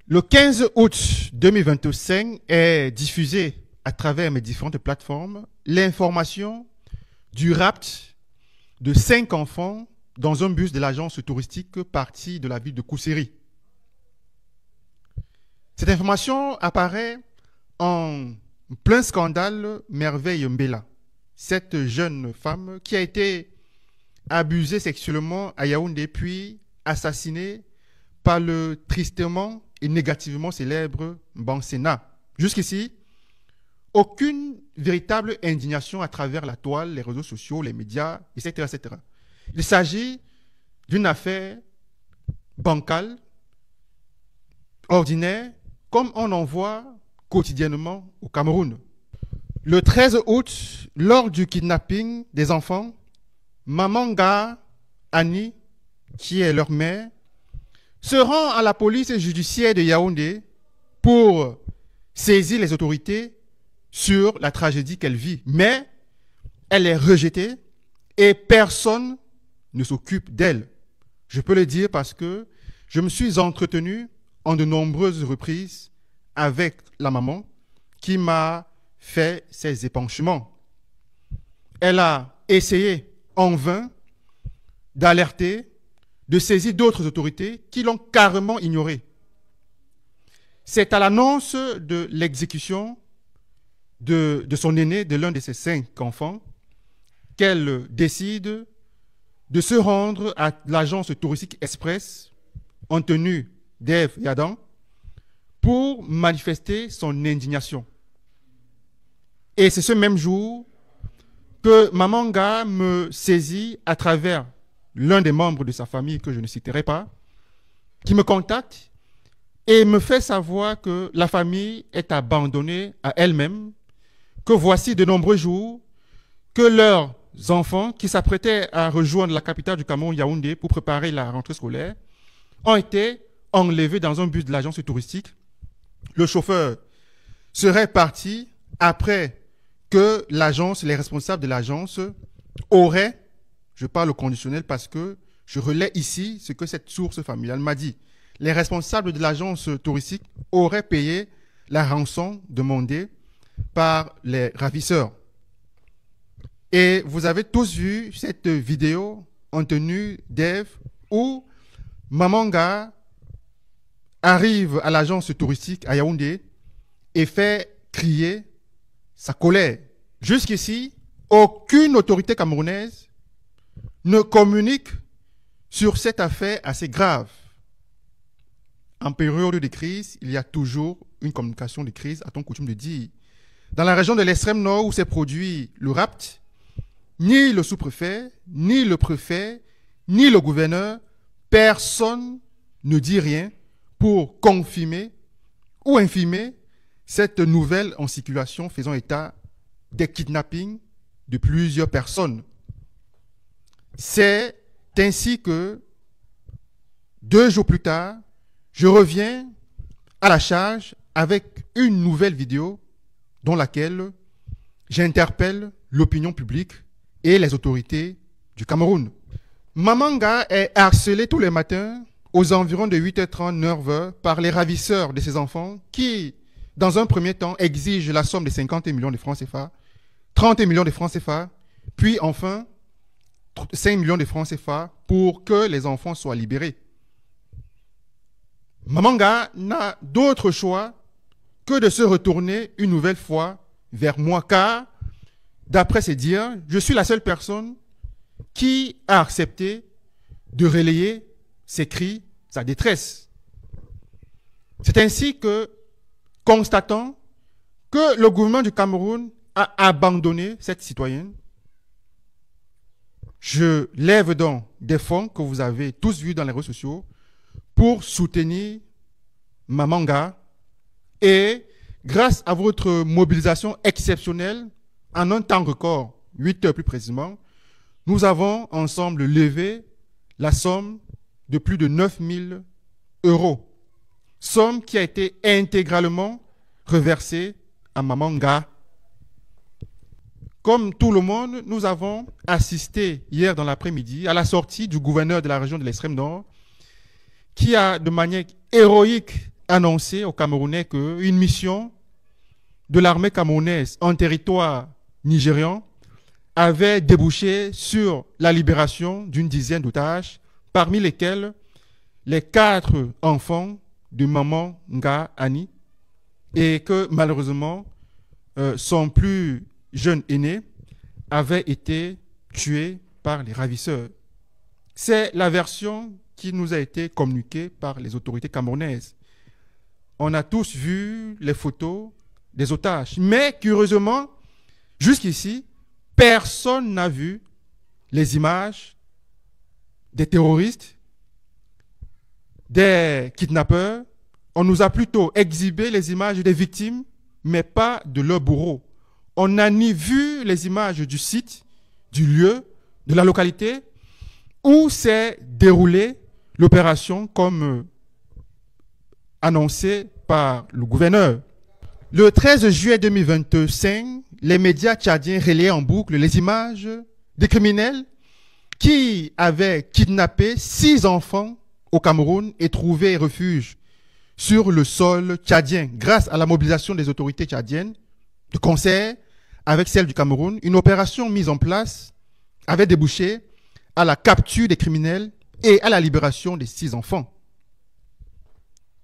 Le 15 août 2025 est diffusée à travers mes différentes plateformes l'information du rapt de 5 enfants dans un bus de l'agence touristique parti de la ville de Kousséri. Cette information apparaît en plein scandale Merveille Mbela, cette jeune femme qui a été abusée sexuellement à Yaoundé puis assassinée par le tristement et négativement célèbre Bansena. Jusqu'ici, aucune véritable indignation à travers la toile, les réseaux sociaux, les médias, etc. etc. Il s'agit d'une affaire bancale, ordinaire, comme on en voit quotidiennement au Cameroun. Le 13 août, lors du kidnapping des enfants, Mamanga Annie, qui est leur mère, se rend à la police judiciaire de Yaoundé pour saisir les autorités sur la tragédie qu'elle vit. Mais elle est rejetée et personne ne s'occupe d'elle. Je peux le dire parce que je me suis entretenu en de nombreuses reprises avec la maman qui m'a fait ses épanchements. Elle a essayé en vain d'alerter, de saisir d'autres autorités qui l'ont carrément ignorée. C'est à l'annonce de l'exécution de son aîné, de l'un de ses 5 enfants, qu'elle décide de se rendre à l'agence touristique Express en tenue d'Ève et Adam pour manifester son indignation. Et c'est ce même jour que Mamanga me saisit à travers l'un des membres de sa famille que je ne citerai pas, qui me contacte et me fait savoir que la famille est abandonnée à elle-même, que voici de nombreux jours que leurs enfants qui s'apprêtaient à rejoindre la capitale du Cameroun, Yaoundé, pour préparer la rentrée scolaire, ont été enlevés dans un bus de l'agence touristique. Le chauffeur serait parti après que l'agence, les responsables de l'agence auraient, je parle au conditionnel parce que je relais ici ce que cette source familiale m'a dit, les responsables de l'agence touristique auraient payé la rançon demandée par les ravisseurs. Et vous avez tous vu cette vidéo en tenue d'Ève où Mamanga arrive à l'agence touristique à Yaoundé et fait crier sa colère. Jusqu'ici, aucune autorité camerounaise ne communique sur cette affaire assez grave. En période de crise, il y a toujours une communication de crise, a-t-on coutume de dire. Dans la région de l'extrême nord où s'est produit le rapt, ni le sous-préfet, ni le préfet, ni le gouverneur, personne ne dit rien pour confirmer ou infirmer cette nouvelle en circulation faisant état des kidnappings de plusieurs personnes. C'est ainsi que 2 jours plus tard, je reviens à la charge avec une nouvelle vidéo dans laquelle j'interpelle l'opinion publique et les autorités du Cameroun. Mamanga est harcelée tous les matins aux environs de 8h30, 9h par les ravisseurs de ses enfants qui, dans un premier temps, exigent la somme de 50 millions de francs CFA, 30 millions de francs CFA, puis enfin 5 millions de francs CFA pour que les enfants soient libérés. Mamanga n'a d'autre choix que de se retourner une nouvelle fois vers moi, car, d'après ses dires, je suis la seule personne qui a accepté de relayer ses cris, sa détresse. C'est ainsi que, constatant que le gouvernement du Cameroun a abandonné cette citoyenne, je lève donc des fonds que vous avez tous vus dans les réseaux sociaux pour soutenir Mamanga et grâce à votre mobilisation exceptionnelle, en un temps record, 8 heures plus précisément, nous avons ensemble levé la somme de plus de 9 000 euros. Somme qui a été intégralement reversée à Mamanga. Comme tout le monde, nous avons assisté hier dans l'après-midi à la sortie du gouverneur de la région de l'extrême nord qui a de manière héroïque annoncé aux Camerounais qu'une mission de l'armée camerounaise en territoire nigérian avait débouché sur la libération d'une dizaine d'otages, parmi lesquels les 4 enfants de maman Nga Annie, et que malheureusement son plus jeune aîné avait été tué par les ravisseurs. C'est la version qui nous a été communiquée par les autorités camerounaises. On a tous vu les photos des otages, mais curieusement, jusqu'ici, personne n'a vu les images des terroristes, des kidnappeurs. On nous a plutôt exhibé les images des victimes, mais pas de leurs bourreaux. On n'a ni vu les images du site, du lieu, de la localité, où s'est déroulée l'opération comme annoncé par le gouverneur. Le 13 juillet 2025, les médias tchadiens relayaient en boucle les images des criminels qui avaient kidnappé 6 enfants au Cameroun et trouvé refuge sur le sol tchadien. Grâce à la mobilisation des autorités tchadiennes, de concert avec celle du Cameroun, une opération mise en place avait débouché à la capture des criminels et à la libération des 6 enfants.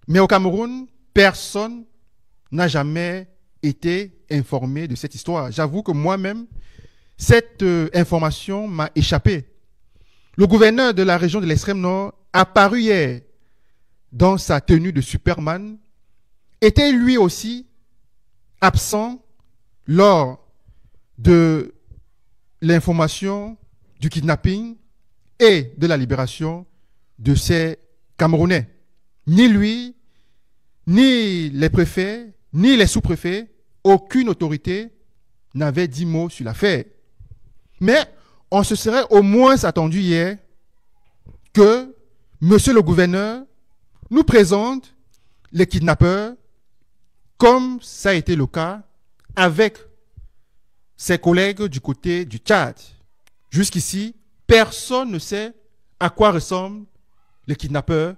Mais au Cameroun, personne n'a jamais été informé de cette histoire. J'avoue que moi-même, cette information m'a échappé. Le gouverneur de la région de l'extrême nord, apparu hier dans sa tenue de Superman, était lui aussi absent lors de l'information du kidnapping et de la libération de ces Camerounais. Ni lui, ni les préfets, ni les sous-préfets, aucune autorité n'avait dit mot sur l'affaire. Mais on se serait au moins attendu hier que monsieur le gouverneur nous présente les kidnappeurs comme ça a été le cas avec ses collègues du côté du Tchad. Jusqu'ici, personne ne sait à quoi ressemblent les kidnappeurs.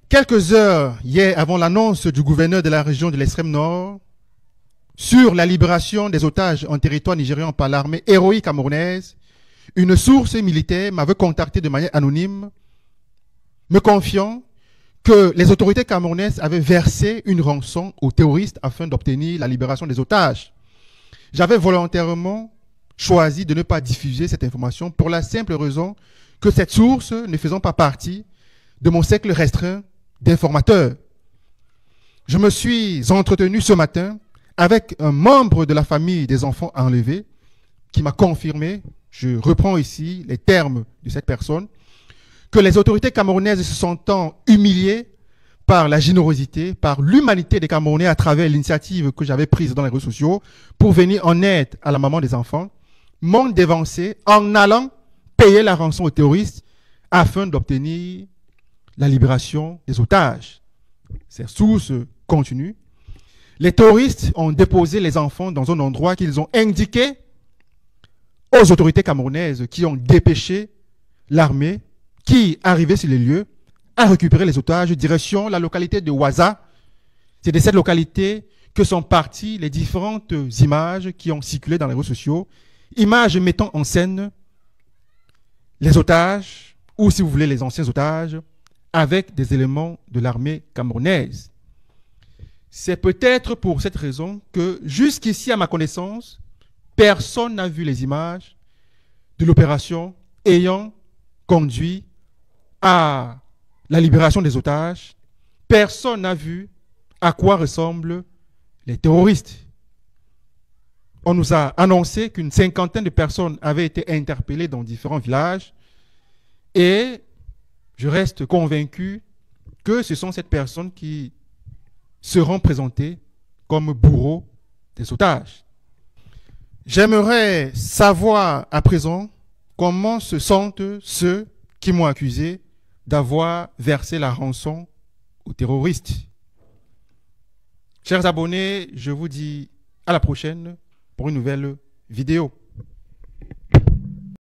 Quelques heures hier avant l'annonce du gouverneur de la région de l'extrême nord sur la libération des otages en territoire nigérian par l'armée héroïque camerounaise, une source militaire m'avait contacté de manière anonyme, me confiant que les autorités camerounaises avaient versé une rançon aux terroristes afin d'obtenir la libération des otages. J'avais volontairement choisi de ne pas diffuser cette information pour la simple raison que cette source ne faisant pas partie de mon cercle restreint d'informateurs. Je me suis entretenu ce matin avec un membre de la famille des enfants enlevés qui m'a confirmé, je reprends ici les termes de cette personne, que les autorités camerounaises se sentant humiliées par la générosité, par l'humanité des Camerounais à travers l'initiative que j'avais prise dans les réseaux sociaux pour venir en aide à la maman des enfants, m'ont dévancé en allant payer la rançon aux terroristes afin d'obtenir la libération des otages. Ces sources continuent. Les terroristes ont déposé les enfants dans un endroit qu'ils ont indiqué aux autorités camerounaises qui ont dépêché l'armée qui, arrivée sur les lieux, a récupéré les otages direction la localité de Ouaza. C'est de cette localité que sont parties les différentes images qui ont circulé dans les réseaux sociaux, images mettant en scène les otages, ou si vous voulez les anciens otages, avec des éléments de l'armée camerounaise. C'est peut-être pour cette raison que jusqu'ici, à ma connaissance, personne n'a vu les images de l'opération ayant conduit à la libération des otages. Personne n'a vu à quoi ressemblent les terroristes. On nous a annoncé qu'une 50aine de personnes avaient été interpellées dans différents villages et je reste convaincu que ce sont ces personnes qui seront présentées comme bourreaux des otages. J'aimerais savoir à présent comment se sentent ceux qui m'ont accusé d'avoir versé la rançon aux terroristes. Chers abonnés, je vous dis à la prochaine pour une nouvelle vidéo.